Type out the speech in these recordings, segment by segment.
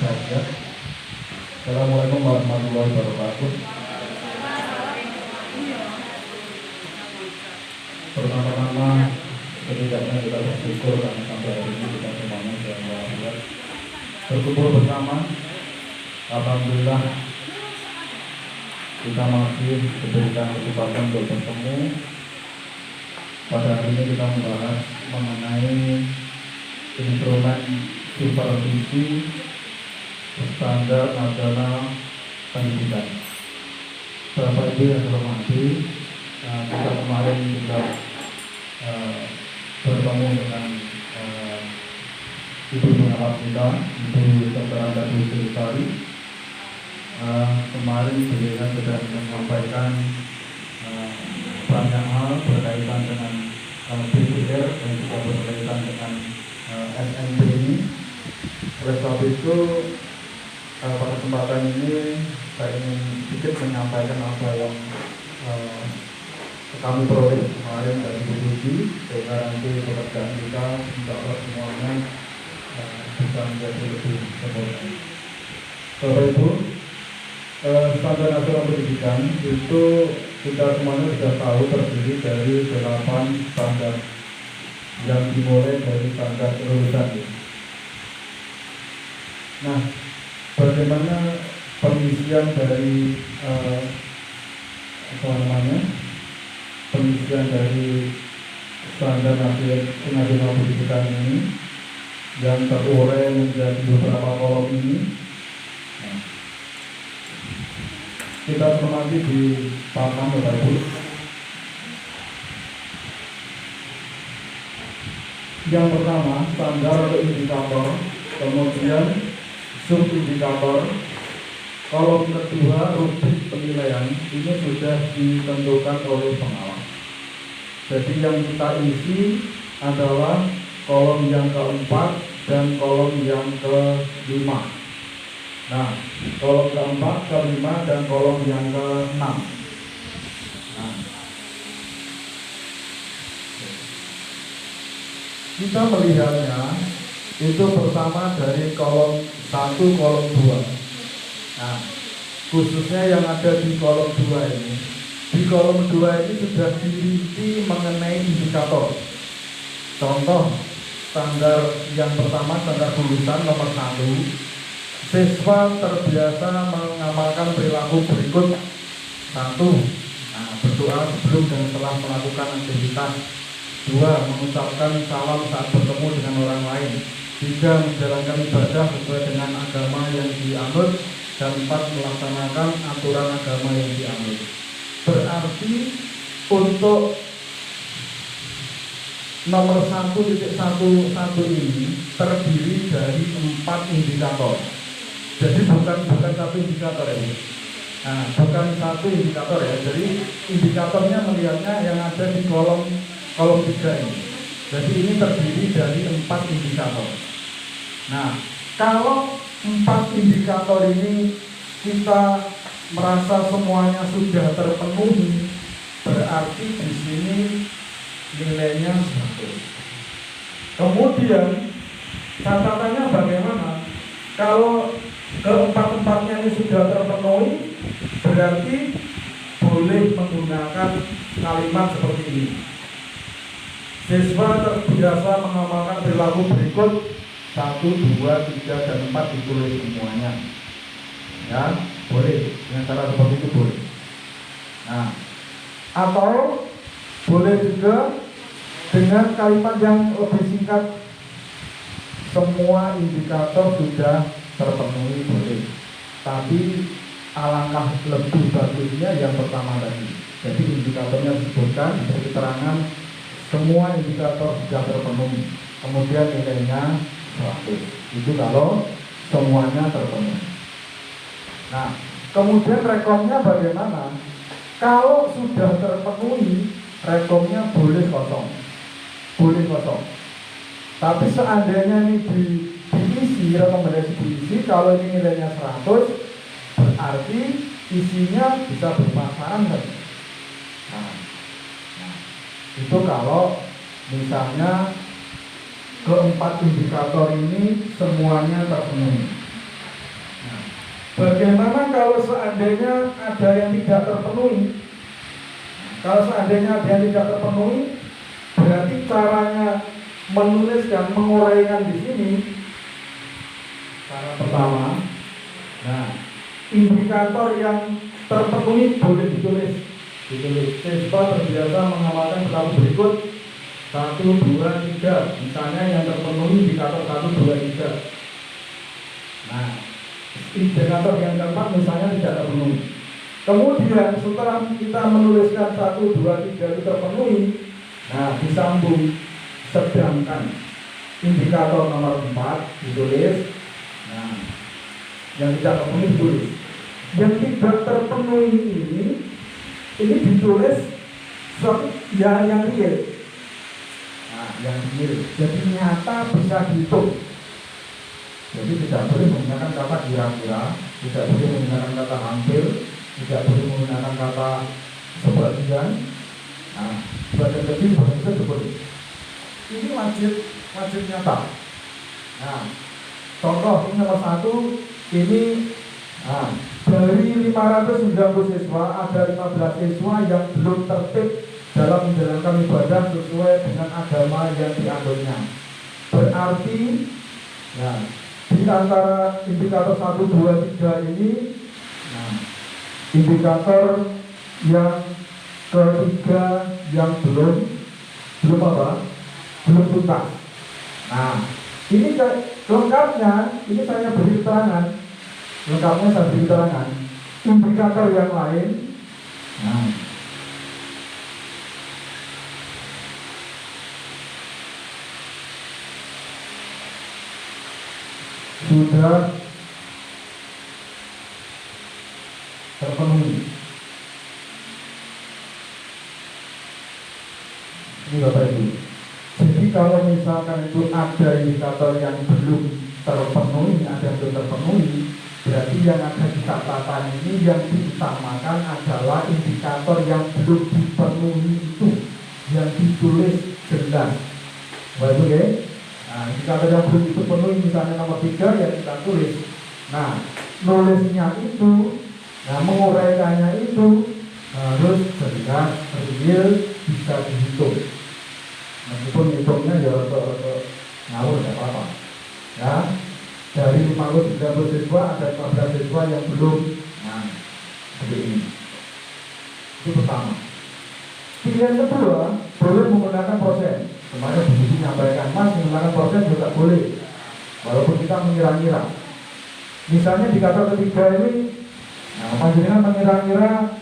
saja. Assalamualaikum warahmatullahi wabarakatuh. Pertama-tama setidaknya kita bersyukur karena sampai hari ini kita semuanya dalam walafiat berkumpul bersama. Alhamdulillah kita masih diberikan kesempatan untuk bertemu. Pada hari ini kita membahas mengenai instrumen supervisi standar nasional pendidikan. Bapak Ibu yang hormati, kita kemarin juga bertemu dengan Ibu pengawas kita, Ibu Dr. Anda Dwi. Kemarin beliau sudah menyampaikan banyak hal berkaitan dengan BPR dan juga berkaitan dengan SNP ini. Oleh sebab itu pada kesempatan ini saya ingin sedikit menyampaikan apa yang kami peroleh kemarin dari Bu Dwi, sehingga nanti pekerjaan kita insya Allah semuanya bisa menjadi lebih sempurna. Bapak Ibu, standar nasional pendidikan itu kita semuanya sudah tahu terdiri dari 8 standar yang dimulai dari standar kelulusan. Nah, bagaimana pengisian dari pengisian dari standar nasional pendidikan ini yang terurai menjadi beberapa kolom ini? Nah, kita cermati di papan Bapak Ibu. Yang pertama, standar atau indikator, kemudian subindikator, kolom kedua rubrik penilaian ini sudah ditentukan oleh pengawas. Jadi yang kita isi adalah kolom yang keempat dan kolom yang kelima. Nah, kolom keempat, kelima, dan kolom yang keenam. Nah, kita melihatnya itu bersama dari kolom 1, kolom 2. Nah, khususnya yang ada di kolom 2 ini. Di kolom 2 ini sudah dirinci mengenai indikator. Contoh, standar yang pertama, standar lulusan nomor 1. Siswa terbiasa mengamalkan perilaku berikut. 1. Nah, berdoa sebelum dan setelah melakukan aktivitas. 2. Mengucapkan salam saat bertemu dengan orang lain. 3. Menjalankan ibadah sesuai dengan agama yang dianut. Dan 4. Melaksanakan aturan agama yang dianut. Berarti untuk nomor 1.11 ini terdiri dari 4 indikator. Jadi bukan satu indikator ya. Nah, bukan satu indikator ya. Jadi indikatornya melihatnya yang ada di kolom 3 ini. Jadi ini terdiri dari 4 indikator. Nah, kalau 4 indikator ini kita merasa semuanya sudah terpenuhi, berarti di sini nilainya 100. Kemudian catatannya bagaimana? Kalau keempat-empatnya ini sudah terpenuhi, berarti boleh menggunakan kalimat seperti ini. Siswa terbiasa mengamalkan perilaku berikut 1, 2, 3, dan 4 ditulis semuanya. Ya, boleh dengan cara seperti itu boleh. Nah, atau boleh juga dengan kalimat yang lebih singkat, semua indikator sudah terpenuhi boleh. Tapi alangkah lebih bagusnya yang pertama tadi. Jadi indikatornya disebutkan sebagai keterangan semua indikator sudah terpenuhi. Kemudian nilainya 100. Itu kalau semuanya terpenuhi. Nah, kemudian rekomnya bagaimana? Kalau sudah terpenuhi, rekomnya boleh kosong. Boleh kosong. Tapi seandainya ini diisi, rekomendasi diisi, kalau ini nilainya 100, berarti isinya bisa berpasangan kan? Nah, itu kalau misalnya keempat indikator ini semuanya terpenuhi. Bagaimana kalau seandainya ada yang tidak terpenuhi? Kalau seandainya ada yang tidak terpenuhi, berarti caranya menulis dan menguraikan di sini. Cara pertama, nah, indikator yang terpenuhi boleh ditulis. Siswa terbiasa mengamalkan berlaku berikut 1, 2, 3. Misalnya yang terpenuhi indikator 1, 2, 3. Nah, indikator yang keempat misalnya tidak terpenuhi. Kemudian setelah kita menuliskan 1, 2, 3 itu terpenuhi, nah disambung, sedangkan indikator nomor 4 ditulis. Nah, yang tidak terpenuhi ditulis. Yang tidak terpenuhi ini ditulis yang real. Nah, yang real. Jadi nyata bisa dihitung. Jadi tidak boleh menggunakan kata kira-kira, tidak boleh menggunakan kata hampir, tidak boleh menggunakan kata sebagian. Nah, sebagian kecil bahasa boleh. Ini wajib nyata. Nah, contoh ini nomor 1, ini dari 590 siswa ada 15 siswa yang belum tertib dalam menjalankan ibadah sesuai dengan agama yang dianutnya. Berarti, nah, di antara indikator 1, 2, 3 ini, nah, indikator yang ketiga yang belum apa? Belum tuntas. Nah, ini lengkapnya, ini saya beri keterangan. Lengkapnya saya beri keterangan. Indikator yang lain, nah, sudah terpenuhi. Ini Bapak Ibu. Jadi kalau misalkan itu ada indikator yang belum terpenuhi, ada yang belum terpenuhi, berarti yang ada di catatan ini yang diutamakan adalah indikator yang belum dipenuhi itu, yang ditulis jelas. Baik, oke? Nah, indikator yang belum dipenuhi misalnya nomor 3 yang kita tulis. Nah, nulisnya itu, nah menguraikannya itu harus jelas, real, bisa dihitung. Meskipun hitungnya ya ngawur tidak apa-apa. Ya, dari 50 siswa ada 15 siswa yang belum. Nah, seperti ini. Itu pertama. Pilihan kedua, boleh menggunakan proses. Kemarin Bu Susi menyampaikan, Mas, menggunakan proses juga boleh, walaupun kita mengira-ngira. Misalnya di kata ketiga ini, nah, panjenengan mengira-ngira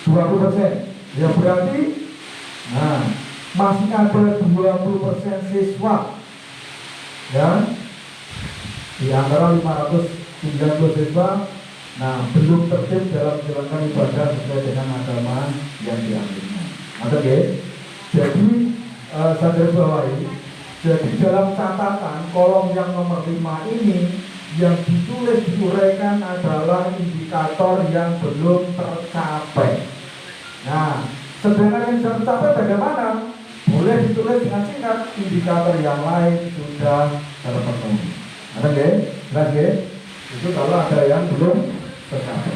20%. Ya berarti, nah, masih ada 20% siswa, ya, di antara 590 siswa, nah, belum tertib dalam menjalankan ibadah sesuai dengan agama yang diambilnya. Oke, jadi saya garis bawahi. Jadi dalam catatan kolom yang nomor 5 ini yang ditulis diuraikan adalah indikator yang belum tercapai. Nah, sedangkan yang sudah tercapai bagaimana? Boleh ditulis dengan singkat, indikator yang lain sudah terpenuhi. Oke, jelas ya? Itu kalau ada yang belum tercapai.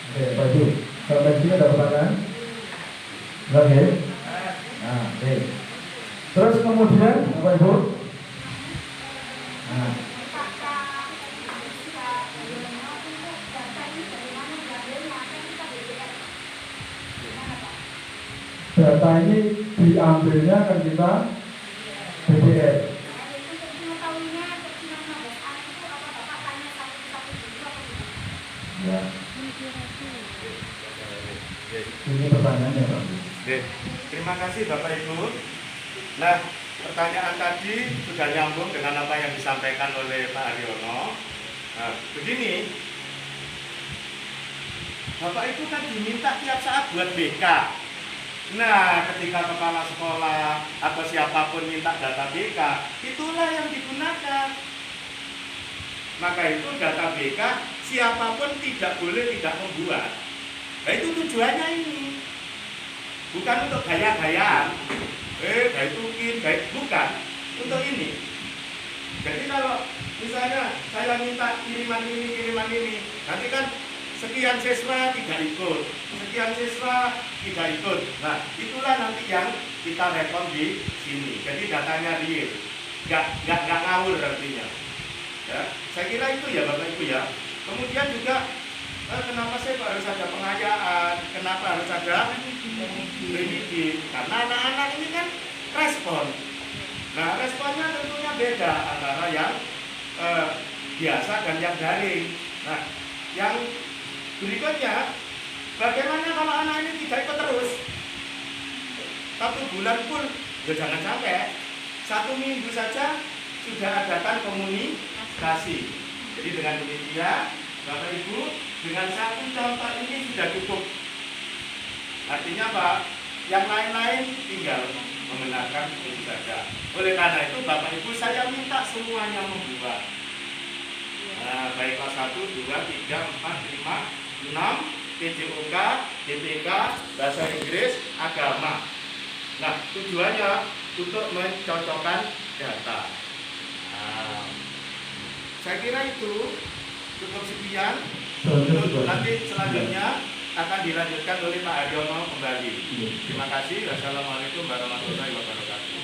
Oke, Pak Ibu, sampai sini ada pertanyaan? Oke. Nah, oke. Terus kemudian, Bapak Ibu, nah, data ini diambilnya kan kita BBM. Ya. Ini pertanyaannya Pak. Terima kasih Bapak Ibu. Nah, pertanyaan tadi sudah nyambung dengan apa yang disampaikan oleh Pak Haryono. Nah, begini, Bapak Ibu kan diminta tiap saat buat BK. Nah, ketika kepala sekolah atau siapapun minta data BK, itulah yang digunakan. Maka itu data BK siapapun tidak boleh tidak membuat. Nah, itu tujuannya ini. bukan untuk gaya-gayaan, gaya tukin, gaya, bukan, untuk ini. Jadi kalau misalnya saya minta kiriman ini, nanti kan sekian siswa tidak ikut, sekian siswa tidak ikut. Nah, itulah nanti yang kita rekam di sini. Jadi datanya real, nggak ngawur artinya. Ya, saya kira itu ya Bapak Ibu ya. Kemudian juga kenapa sih harus ada pengayaan, kenapa harus ada primitif? Karena anak-anak ini kan respon. Nah, responnya tentunya beda antara yang biasa dan yang daring. Nah, yang berikutnya, bagaimana kalau anak ini tidak ikut terus? 1 bulan pun, ya jangan sampai 1 minggu saja sudah adakan komunikasi. Jadi dengan demikian, Bapak Ibu, dengan 1 contoh ini sudah cukup. Artinya Pak, yang lain-lain tinggal membenarkan itu saja. Oleh karena itu Bapak Ibu saya minta semuanya membuat. Nah, baik kelas 1, 2, 3, 4, 5, 6, PJOK, DPK, Bahasa Inggris, Agama. Nah, tujuannya untuk mencocokkan data. Nah, saya kira itu cukup sekian. Untuk nanti selanjutnya akan dilanjutkan oleh Pak Haryono kembali. Terima kasih. Wassalamualaikum warahmatullahi wabarakatuh.